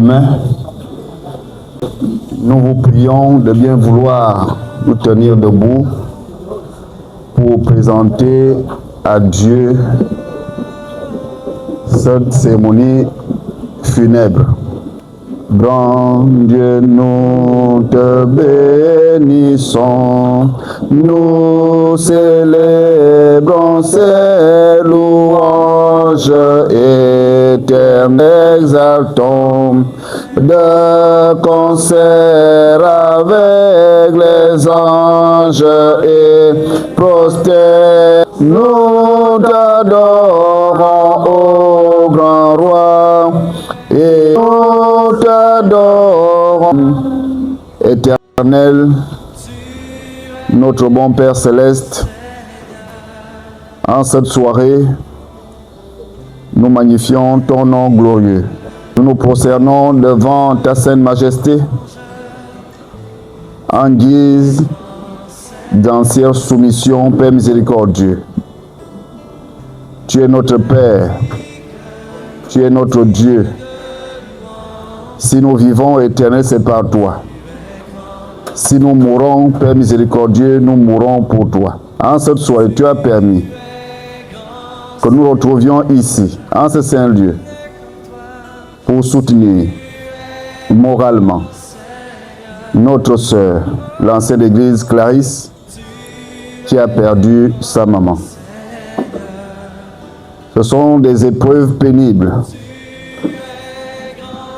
main, nous vous prions de bien vouloir nous tenir debout pour présenter à Dieu cette cérémonie funèbre. Grand Dieu, nous te bénissons, nous célébrons ces louanges éternelles, exaltons de concert avec les anges et prosternés. Nous t'adorons, ô grand roi, et nous t'adorons, éternel, notre bon Père céleste. En cette soirée, nous magnifions ton nom glorieux. Nous nous prosternons devant ta sainte majesté en guise d'entière soumission, Père miséricordieux. Tu es notre Père, tu es notre Dieu. Si nous vivons, Éternel, c'est par toi. Si nous mourons, Père miséricordieux, nous mourons pour toi. En cette soirée, tu as permis que nous retrouvions ici, en ce saint lieu, pour soutenir moralement notre sœur, l'ancienne église Clarisse, qui a perdu sa maman. Ce sont des épreuves pénibles.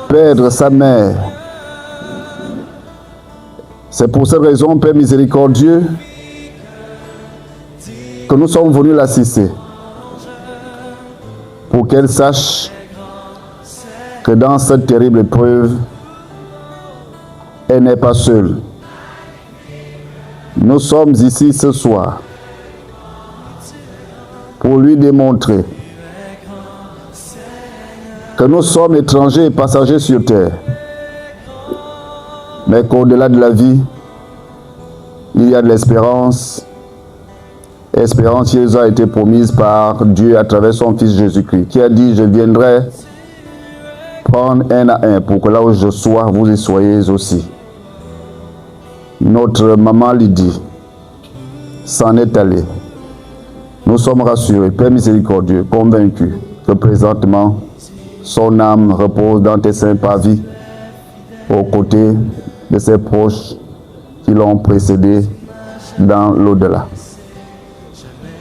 Perdre sa mère. C'est pour cette raison, Père miséricordieux, que nous sommes venus l'assister. Pour qu'elle sache que dans cette terrible épreuve, elle n'est pas seule. Nous sommes ici ce soir pour lui démontrer que nous sommes étrangers et passagers sur terre, mais qu'au-delà de la vie, il y a de l'espérance, espérance qui nous a été promise par Dieu à travers son Fils Jésus-Christ, qui a dit « Je viendrai prendre un à un pour que là où je sois, vous y soyez aussi ». Notre maman Lydie s'en est allée. Nous sommes rassurés, Père miséricordieux, convaincus que présentement, son âme repose dans tes saints pavis, aux côtés de ses proches qui l'ont précédé dans l'au-delà.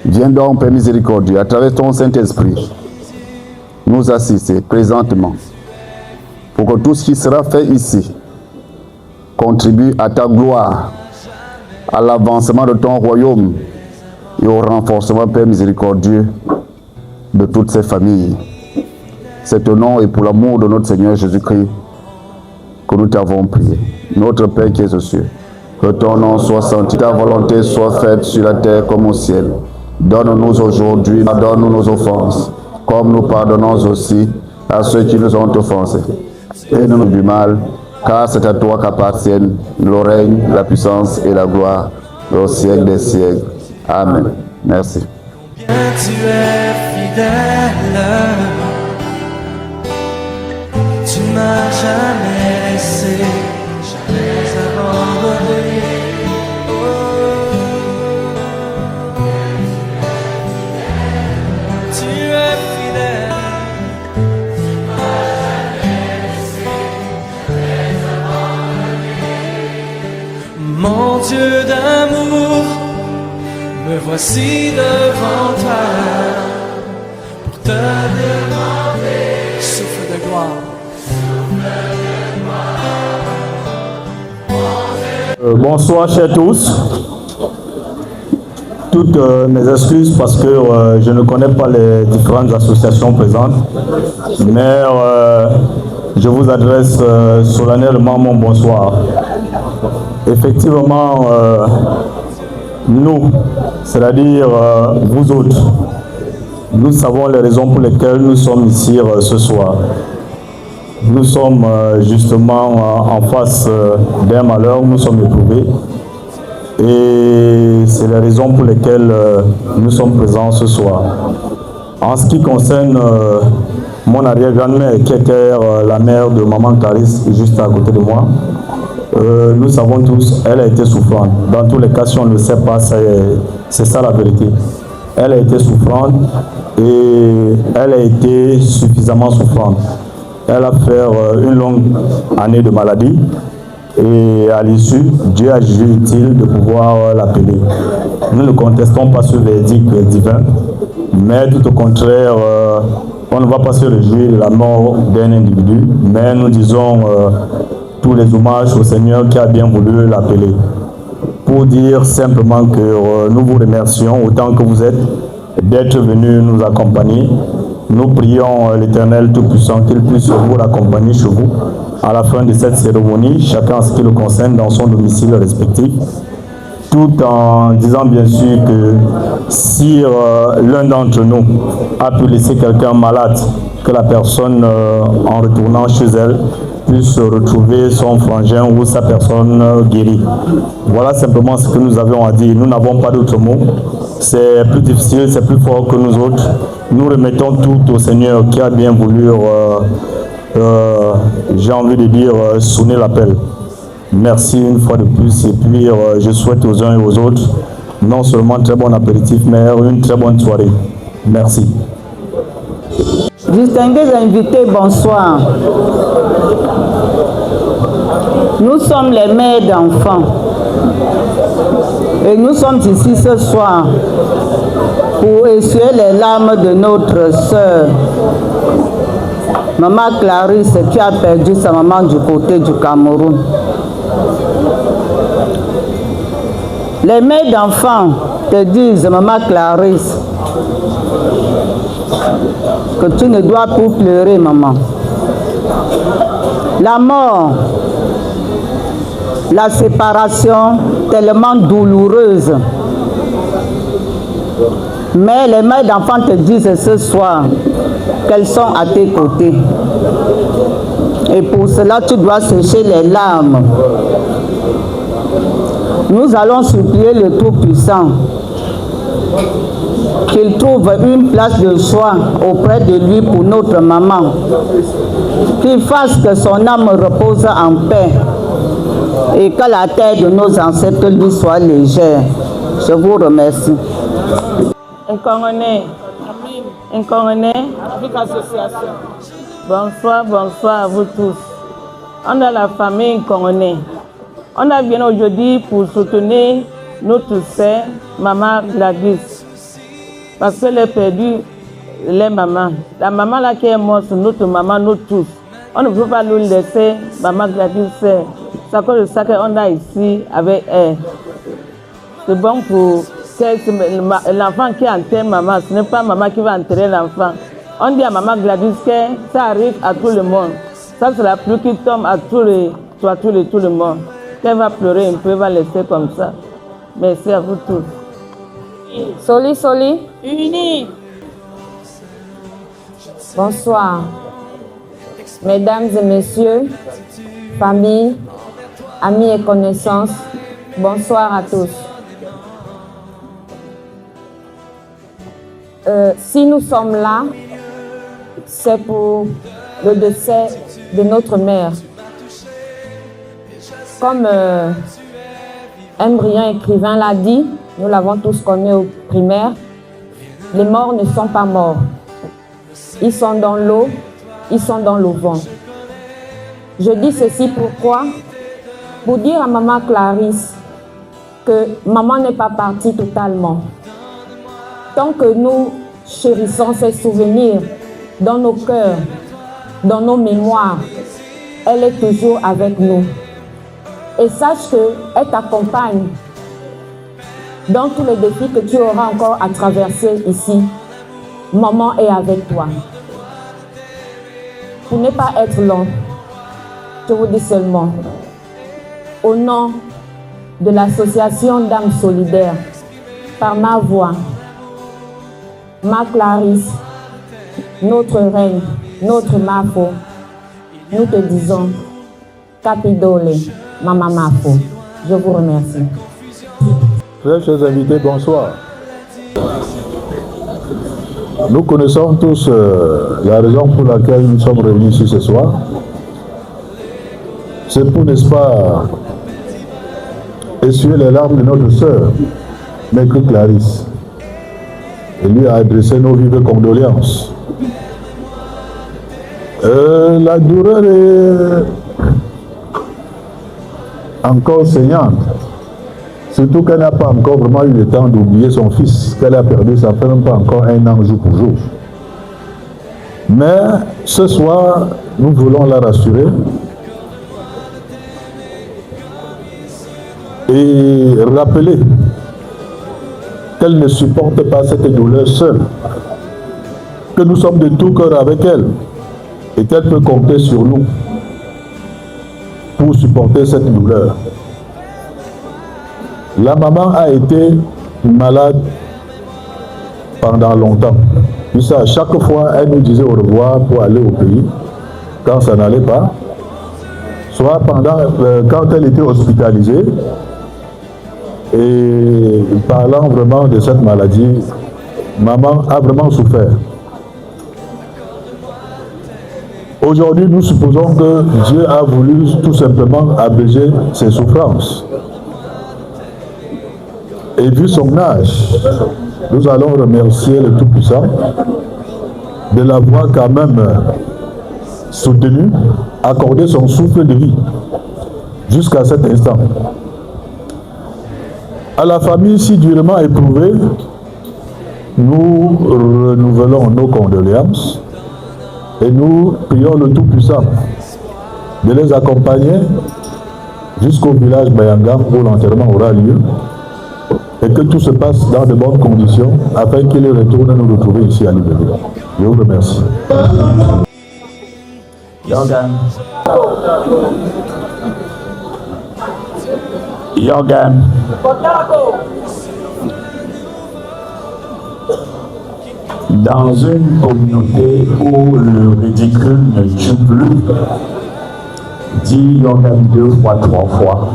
Viens donc, Père miséricordieux, à travers ton Saint-Esprit, nous assister présentement, pour que tout ce qui sera fait ici contribue à ta gloire, à l'avancement de ton royaume et au renforcement, Père miséricordieux, de toutes ces familles. C'est au nom et pour l'amour de notre Seigneur Jésus-Christ que nous t'avons prié. Notre Père qui es aux cieux, que ton nom soit sanctifié, ta volonté soit faite sur la terre comme au ciel. Donne-nous aujourd'hui, pardonne-nous nos offenses, comme nous pardonnons aussi à ceux qui nous ont offensés. Et ne nous du mal, car c'est à toi qu'appartiennent le règne, la puissance et la gloire au siècle des siècles. Amen. Merci. Bien, tu es fidèle. Tu m'as jamais laissé, jamais abandonné. Tu es fidèle. Tu m'as jamais laissé, jamais abandonné. Mon Dieu d'amour, me voici devant toi pour te demander souffle de gloire. Bonsoir chers tous. Toutes mes excuses parce que je ne connais pas les différentes associations présentes, mais je vous adresse solennellement mon bonsoir. Effectivement, nous, c'est-à-dire vous autres, nous savons les raisons pour lesquelles nous sommes ici ce soir. Nous sommes justement en face d'un malheur, nous sommes éprouvés. Et c'est la raison pour laquelle nous sommes présents ce soir. En ce qui concerne mon arrière-grand-mère qui était la mère de maman Clarisse, juste à côté de moi. Nous savons tous, elle a été souffrante. Dans tous les cas, si on ne le sait pas, c'est ça la vérité. Elle a été souffrante et elle a été suffisamment souffrante. Elle a fait une longue année de maladie et à l'issue, Dieu a jugé utile de pouvoir l'appeler. Nous ne contestons pas ce verdict divin, mais tout au contraire, on ne va pas se réjouir de la mort d'un individu, mais nous disons tous les hommages au Seigneur qui a bien voulu l'appeler. Pour dire simplement que nous vous remercions autant que vous êtes d'être venus nous accompagner. Nous prions l'Éternel Tout-Puissant qu'il puisse vous accompagner chez vous à la fin de cette cérémonie, chacun en ce qui le concerne dans son domicile respectif, tout en disant bien sûr que si l'un d'entre nous a pu laisser quelqu'un malade, que la personne en retournant chez elle puisse retrouver son frangin ou sa personne guérie. Voilà simplement ce que nous avions à dire. Nous n'avons pas d'autres mots. C'est plus difficile, c'est plus fort que nous autres. Nous remettons tout au Seigneur qui a bien voulu, j'ai envie de dire, sonner l'appel. Merci une fois de plus. Et puis, je souhaite aux uns et aux autres non seulement un très bon apéritif, mais une très bonne soirée. Merci. Distingués invités, bonsoir. Nous sommes les mères d'enfants et nous sommes ici ce soir pour essuyer les larmes de notre sœur, Maman Clarisse, qui a perdu sa maman du côté du Cameroun. Les mères d'enfants te disent, Maman Clarisse, que tu ne dois plus pleurer, maman. La mort, la séparation, tellement douloureuse. Mais les mères d'enfants te disent ce soir qu'elles sont à tes côtés. Et pour cela, tu dois sécher les larmes. Nous allons supplier le Tout-Puissant qu'il trouve une place de choix auprès de lui pour notre maman, qu'il fasse que son âme repose en paix et que la terre de nos ancêtres lui soit légère. Je vous remercie. Inconnu, bonsoir, bonsoir à vous tous. On a la famille Inconnu. On a bien aujourd'hui pour soutenir notre sœur, Maman Gladys. Parce qu'elle a perdu les mamans. La maman là qui est morte, c'est notre maman, nous tous. On ne peut pas nous laisser, Maman Gladys. C'est à cause de ça qu'on a ici avec elle. C'est bon pour l'enfant qui enterre maman. Ce n'est pas maman qui va enterrer l'enfant. On dit à Maman Gladys que ça arrive à tout le monde. Ça, c'est la pluie qui tombe à tout le monde. Qu'elle va pleurer un peu, va laisser comme ça. Merci à vous tous. Soli. Unis. Bonsoir. Mesdames et messieurs, famille, amis et connaissances, bonsoir à tous. Si nous sommes là, c'est pour le décès de notre mère. Comme un brillant écrivain l'a dit, nous l'avons tous connu au primaire, les morts ne sont pas morts. Ils sont dans l'eau, ils sont dans le vent. Je dis ceci pourquoi? Pour dire à Maman Clarisse que maman n'est pas partie totalement. Tant que nous chérissons ses souvenirs dans nos cœurs, dans nos mémoires, elle est toujours avec nous. Et sache qu'elle t'accompagne dans tous les défis que tu auras encore à traverser ici. Maman est avec toi. Pour ne pas être long, je vous dis seulement, au nom de l'association d'âmes solidaires, par ma voix, ma Clarisse, notre reine, notre Mafo, nous te disons Capidole, Maman Mafo. Je vous remercie. Très chers invités, bonsoir. Nous connaissons tous la raison pour laquelle nous sommes réunis ici ce soir. C'est pour, n'est-ce pas, essuyer les larmes de notre sœur, Maître Clarisse, et lui a adressé nos vives condoléances. La douleur est encore saignante, surtout qu'elle n'a pas encore vraiment eu le temps d'oublier son fils, qu'elle a perdu, ça fait même pas encore un an jour pour jour. Mais ce soir, nous voulons la rassurer et rappeler qu'elle ne supporte pas cette douleur seule, que nous sommes de tout cœur avec elle et qu'elle peut compter sur nous pour supporter cette douleur. La maman a été malade pendant longtemps. Puis ça, à chaque fois, elle nous disait au revoir pour aller au pays quand ça n'allait pas. Soit quand elle était hospitalisée, et parlant vraiment de cette maladie, maman a vraiment souffert. Aujourd'hui, nous supposons que Dieu a voulu tout simplement abréger ses souffrances. Et vu son âge, nous allons remercier le Tout-Puissant de l'avoir quand même soutenu, accordé son souffle de vie jusqu'à cet instant. À la famille si durement éprouvée, nous renouvelons nos condoléances et nous prions le Tout-Puissant de les accompagner jusqu'au village Bayanga où l'enterrement aura lieu et que tout se passe dans de bonnes conditions afin qu'ils retournent nous retrouver ici à Libreville. Je vous remercie. Jordan. Dans une communauté où le ridicule ne tue plus, dit Jordan 2 fois, 3 fois,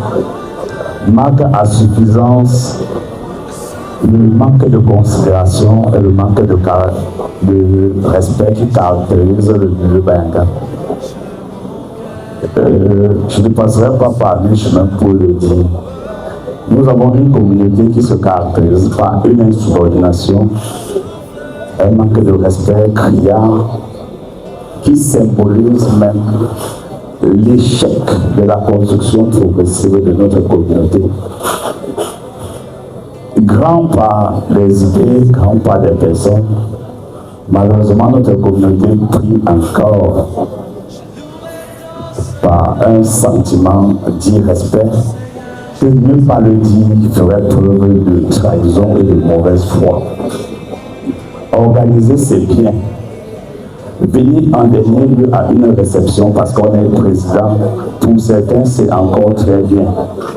manque à suffisance le manque de considération et le manque de respect qui caractérise le milieu Bayanga. Je ne passerai pas par les chemins pour le dire. Nous avons une communauté qui se caractérise par une insubordination, un manque de respect criard, qui symbolise même l'échec de la construction progressive de notre communauté. Grand par les idées, grand par des personnes, malheureusement notre communauté prie encore par un sentiment d'irrespect que ne pas le dire ferait preuve de trahison et de mauvaise foi. Organiser c'est bien. Venir en dernier lieu à une réception parce qu'on est président, pour certains c'est encore très bien.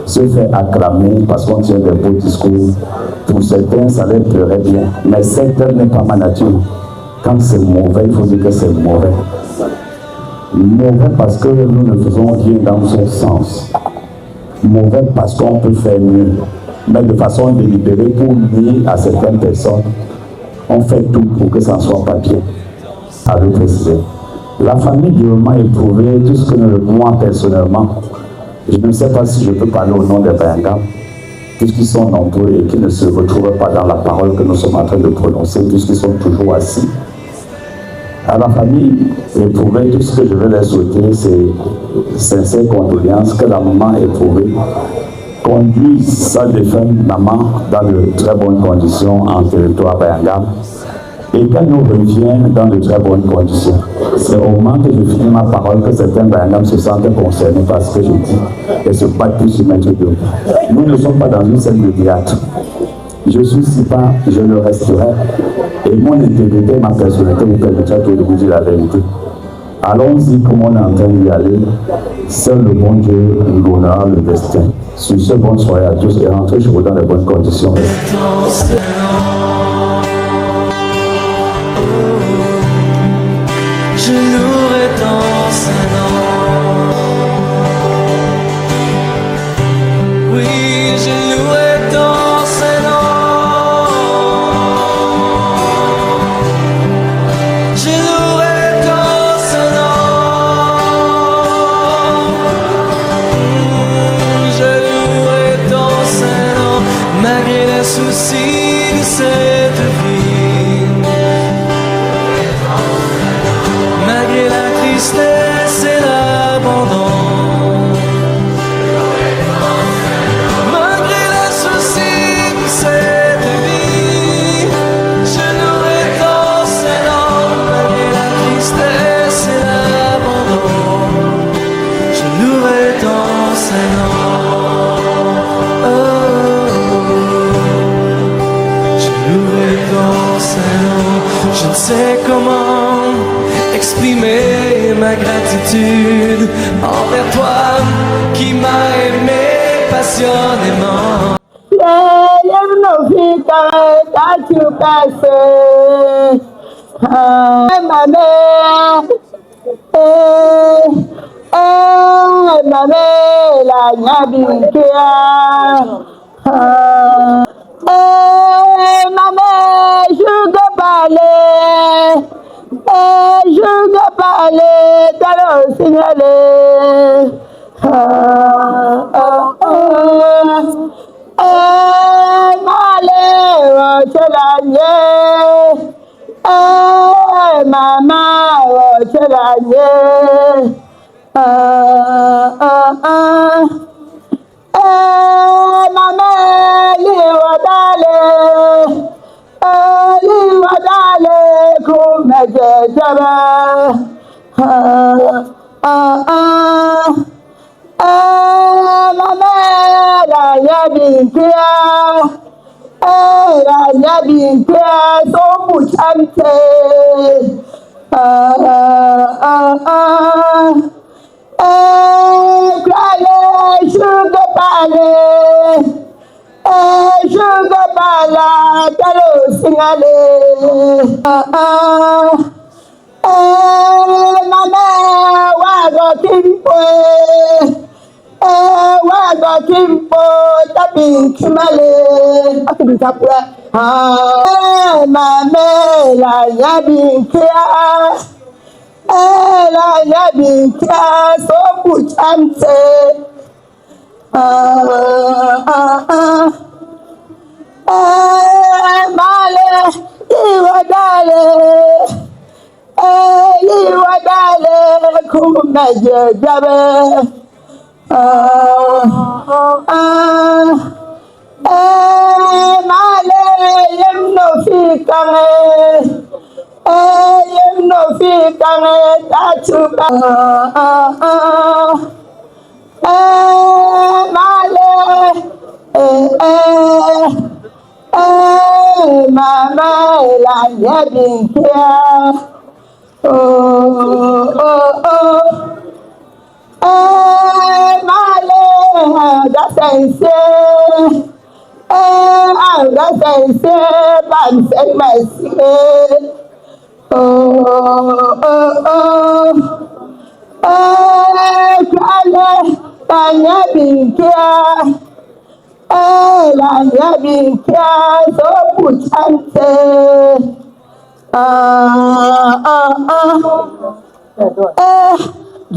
Se faire acclamer parce qu'on tient des beaux discours, pour certains ça leur plairait bien. Mais cette n'est pas ma nature. Quand c'est mauvais, il faut dire que c'est mauvais. Mauvais parce que nous ne faisons rien dans son sens. Mauvais parce qu'on peut faire mieux. Mais de façon délibérée pour nuire à certaines personnes, on fait tout pour que ça ne soit pas bien. À le préciser. La famille durement éprouvée, tout ce que moi personnellement, je ne sais pas si je peux parler au nom des Bayanga, puisqu'ils sont nombreux et qui ne se retrouvent pas dans la parole que nous sommes en train de prononcer, puisqu'ils sont toujours assis. À la famille éprouvée, tout ce que je veux leur souhaiter, c'est sincère condoléances que la maman éprouvée conduise sa défunte maman dans de très bonnes conditions en territoire Bayanga et qu'elle nous revient dans de très bonnes conditions. C'est au moment que je finis ma parole que certains Bayangam se sentent concernés par ce que je dis et se battent pour se mettre debout. Nous ne sommes pas dans une scène de théâtre. Je suis si pas, je le resterai. Et mon intégrité, ma personnalité vous permettra de vous dire la vérité. Allons-y comme on est en train d'y aller. Seul le bon Dieu l'honneur, le destin. Sur ce, bonne soirée à tous et rentrez chez vous dans les bonnes conditions. Je louerai ton Saint-Nom. Oui, je louerai ton Saint-Nom. soucis de cette vie, malgré la tristesse et l'abandon. Malgré les soucis de cette vie, je louerai ton Saint-Nom. Malgré la tristesse et l'abandon, je louerai ton Saint-Nom. Oh, je louerai ton Saint-Nom. Je ne sais comment exprimer ma gratitude envers toi qui m'as aimé passionnément.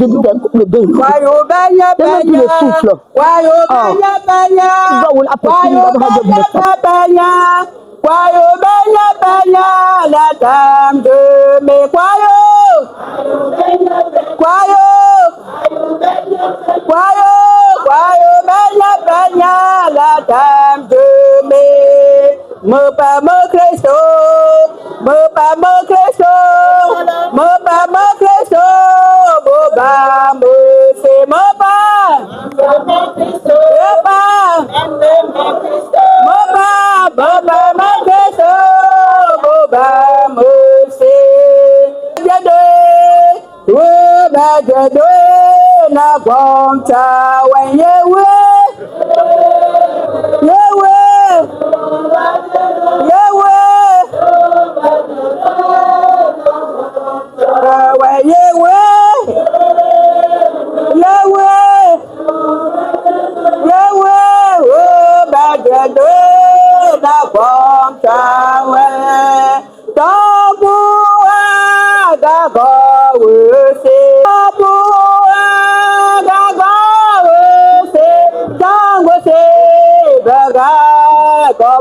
Je dis d'un couple de deux. La dame de mes la dame de mes me pas me Christo, boba me c'est me pas Christo, boba me Christo, boba me c'est jade na bonta when yewe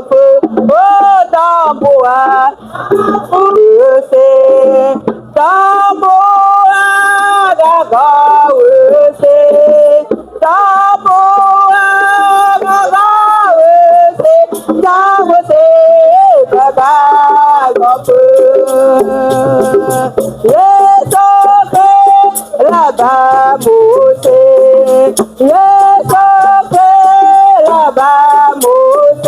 feu. Oh, tambour, c'est tambour, c'est tambour, là-bas, moussé, là-bas, moussé, là-bas, moussé, là-bas, moussé, oh, là-bas, moussé, là-bas, moussé,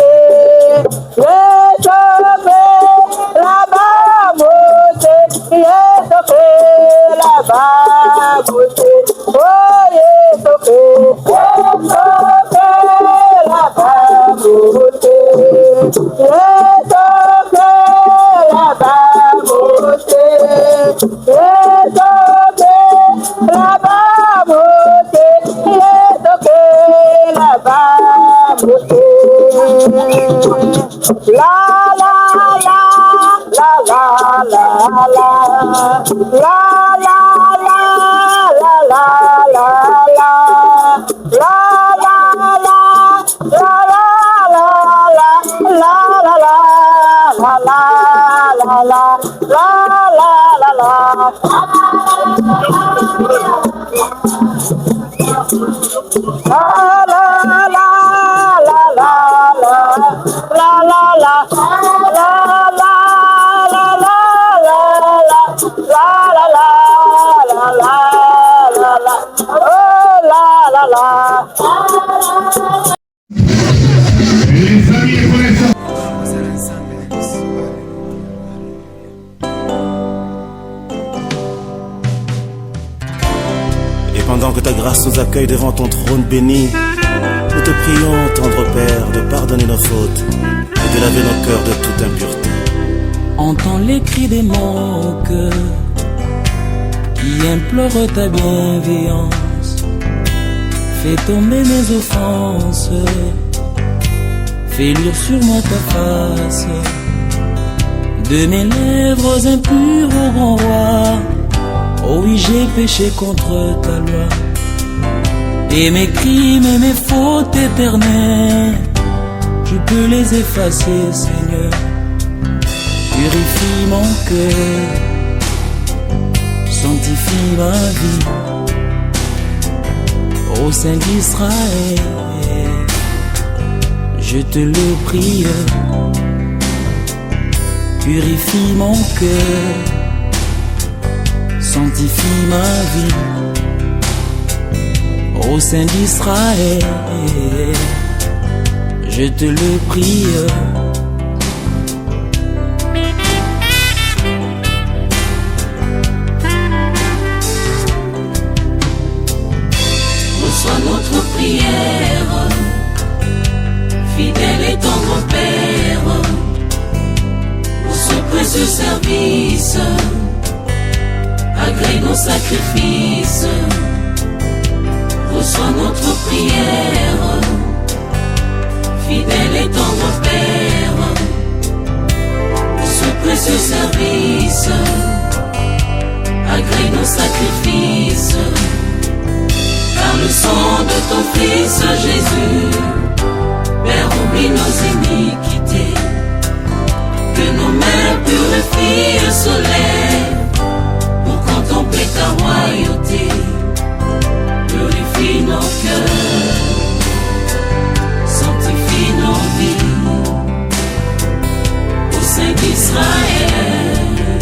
la la la la la la la la la la la Et pendant que ta grâce nous accueille devant ton trône béni, nous te prions, tendre Père, de pardonner nos fautes et de laver nos cœurs de toute impureté. Entends les cris de mon cœur qui implore ta bienveillance. Fais tomber mes offenses, fais luire sur moi ta face. De mes lèvres impures au grand roi, oh oui, j'ai péché contre ta loi. Et mes crimes et mes fautes éternelles, tu peux les effacer, Seigneur. Purifie mon cœur, sanctifie ma vie. Ô Saint d'Israël, je te le prie. Purifie mon cœur, sanctifie ma vie. Ô Saint d'Israël, je te le prie. Reçois notre prière, fidèle et tendre Père, pour ce précieux service. Agrée nos sacrifices, reçois notre prière, fidèle et tendre Père, pour ce précieux service. Agrée nos sacrifices, par le sang de ton Fils Jésus, Père, oublie nos iniquités, que nos mains purifient et se lèvent pour contempler ta royauté. Purifie nos cœurs, sanctifie nos vies. Ô Saint d'Israël,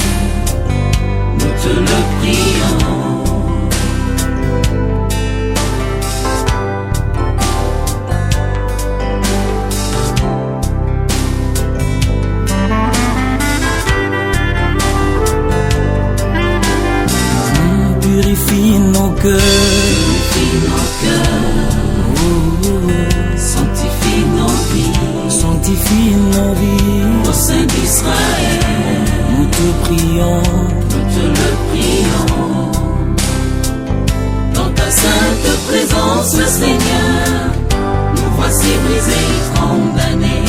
nous te le prions. Purifie nos cœurs, sanctifie nos vies, sanctifie nos vies. Ô Saint d'Israël, nous te prions, nous te le prions. Dans ta sainte présence, Seigneur, nous voici brisés et condamnés.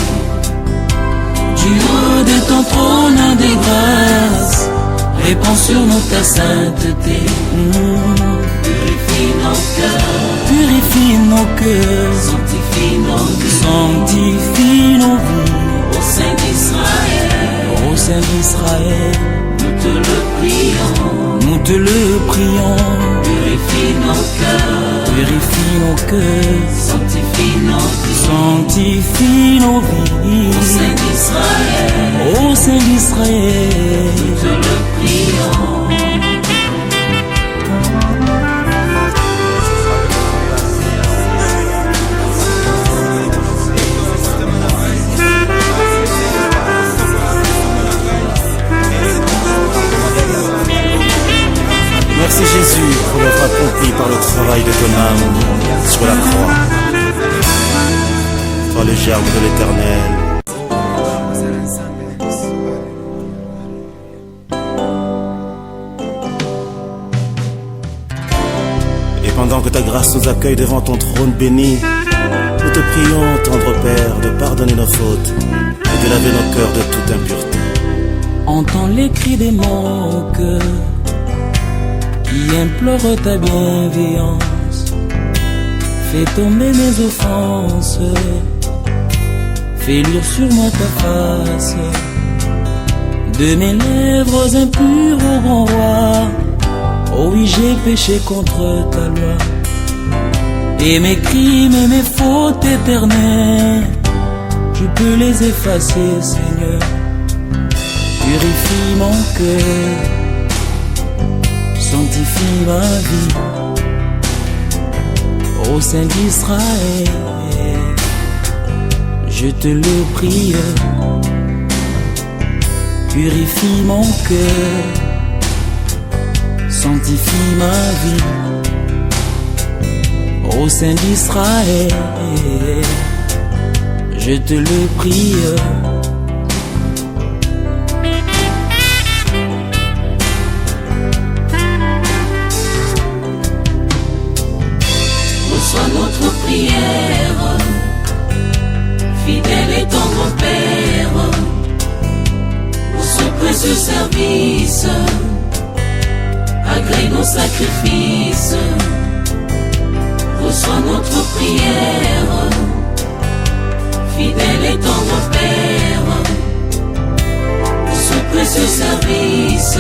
Du haut de ton trône de grâce, répands sur nous ta sainteté. Purifie nos cœurs, purifie nos cœurs, sanctifie nos vies. sanctifie nos vies. te le prions. Purifie nos cœurs, Purifie nos cœurs, sanctifie nos vies, sanctifie nos vies. Ô Saint d'Israël, Ô Saint d'Israël, nous te le prions. Merci Jésus pour l'œuvre accomplie par le travail de ton âme sur la croix. Toi le germe de l'Éternel. Et pendant que ta grâce nous accueille devant ton trône béni, nous te prions, tendre Père, de pardonner nos fautes et de laver nos cœurs de toute impureté. entends les cris des mon cœur qui implorent ta bienveillance. Fais tomber mes offenses, fais lire sur moi ta face. De mes lèvres impures au grand roi, oh oui, j'ai péché contre ta loi. Et mes crimes et mes fautes éternelles, tu peux les effacer, Seigneur. Purifie mon cœur, sanctifie ma vie, ô Saint d'Israël, je te le prie. Purifie mon cœur, sanctifie ma vie, ô Saint d'Israël, je te le prie. Reçois notre prière, fidèle et tendre Père, pour ce précieux service, agrée nos sacrifices. Reçois notre prière, fidèle et tendre Père, pour ce précieux service,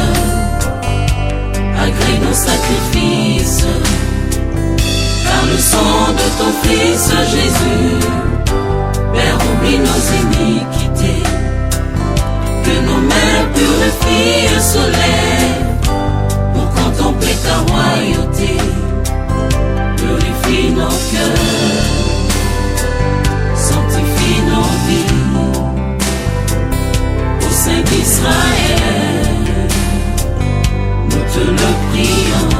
agrée nos sacrifices. Par le sang de ton Fils Jésus, Père, oublie nos iniquités, que nos mains purifient et se lèvent pour contempler ta royauté. Purifie nos cœurs, sanctifie nos vies, ô Saint d'Israël, nous te le prions.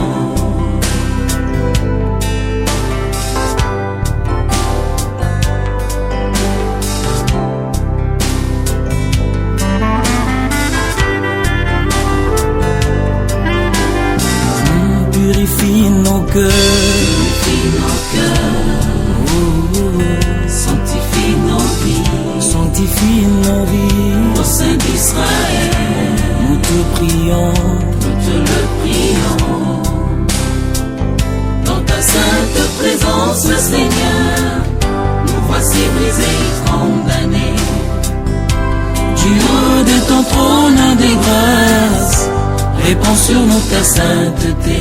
Purifie nos cœurs, sanctifie nos vies, sanctifie nos vies, ô Saint d'Israël, nous te prions, nous te le prions. Dans ta sainte présence, Seigneur, nous voici brisés et condamnés. Du haut de ton trône des grâces, répands sur nous ta sainteté.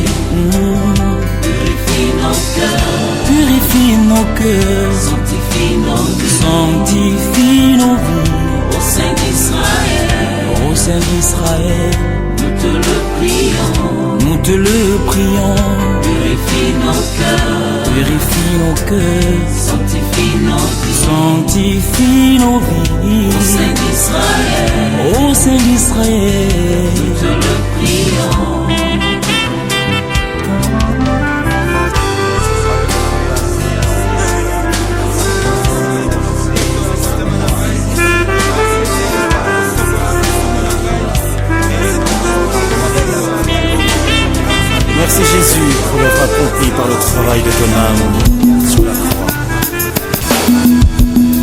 Purifie nos cœurs, Purifie nos cœurs, sanctifie nos vies, sanctifie nos vies, ô Saint d'Israël, ô Saint d'Israël, nous te le prions. nous te le prions. Purifie nos cœurs, Purifie nos cœurs, sanctifie nos vies, sanctifie nos vies, ô Saint d'Israël, ô Saint d'Israël, nous te le prions. Merci Jésus pour l'œuvre accomplie par le travail de ton âme sur la croix.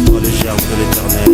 Toi le germe de l'Éternel.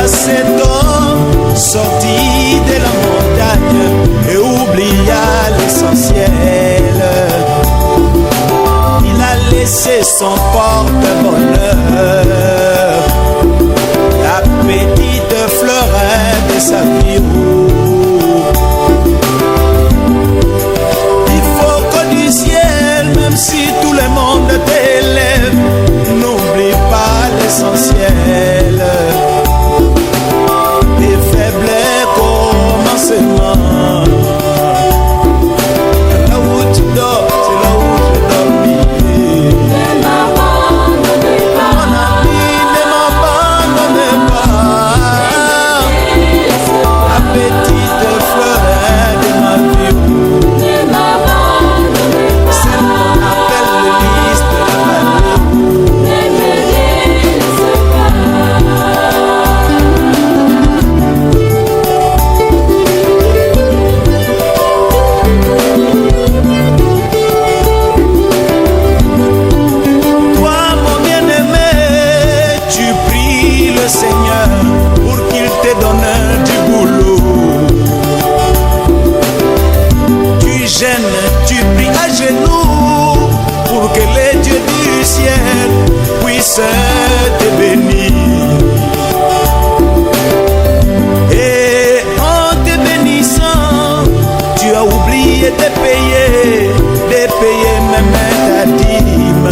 cet homme sorti de la montagne et oublia l'essentiel. Il a laissé son porte-bonheur, la petite fleurette de sa vie. Il faut que du ciel, même si tout le monde t'élève, n'oublie pas l'essentiel. Les faibles commencements. Là où tu dors, c'est là où je dormis. Ne m'abandonnez pas. Mon ami, ne m'abandonnez pas. La petite fleur de ma vie. Ne m'abandonnez pas. C'est mon appel de liste de ma vie. Ne me laisse pas. Toi, mon bien-aimé, tu pries le Seigneur pour qu'il te donne du boulot. Tu gênes, tu pries à genoux pour que les dieux du ciel puissent te bénir. Et en te bénissant, tu as oublié de payer même ta dîme.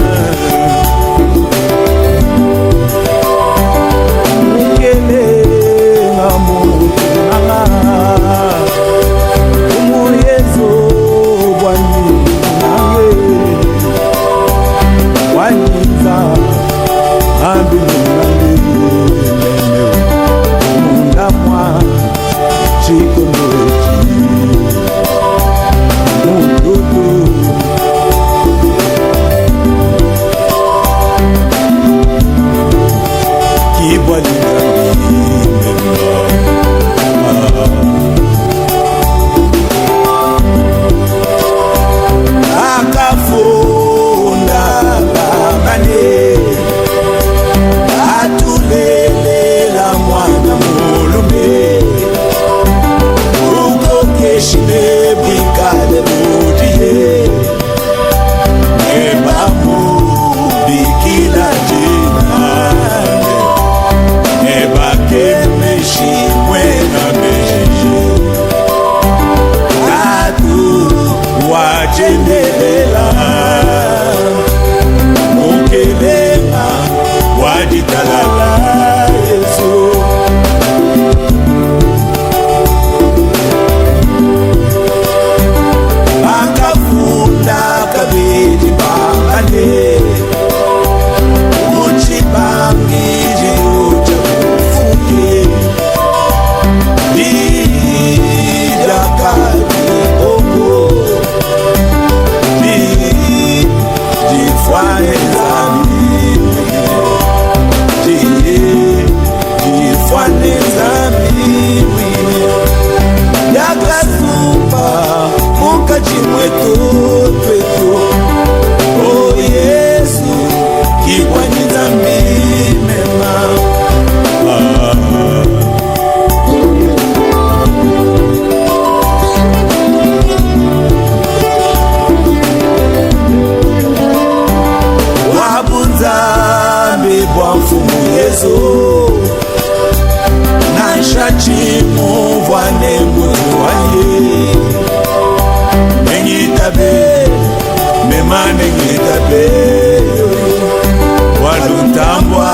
Walutambwa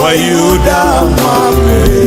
wa Yuda mwape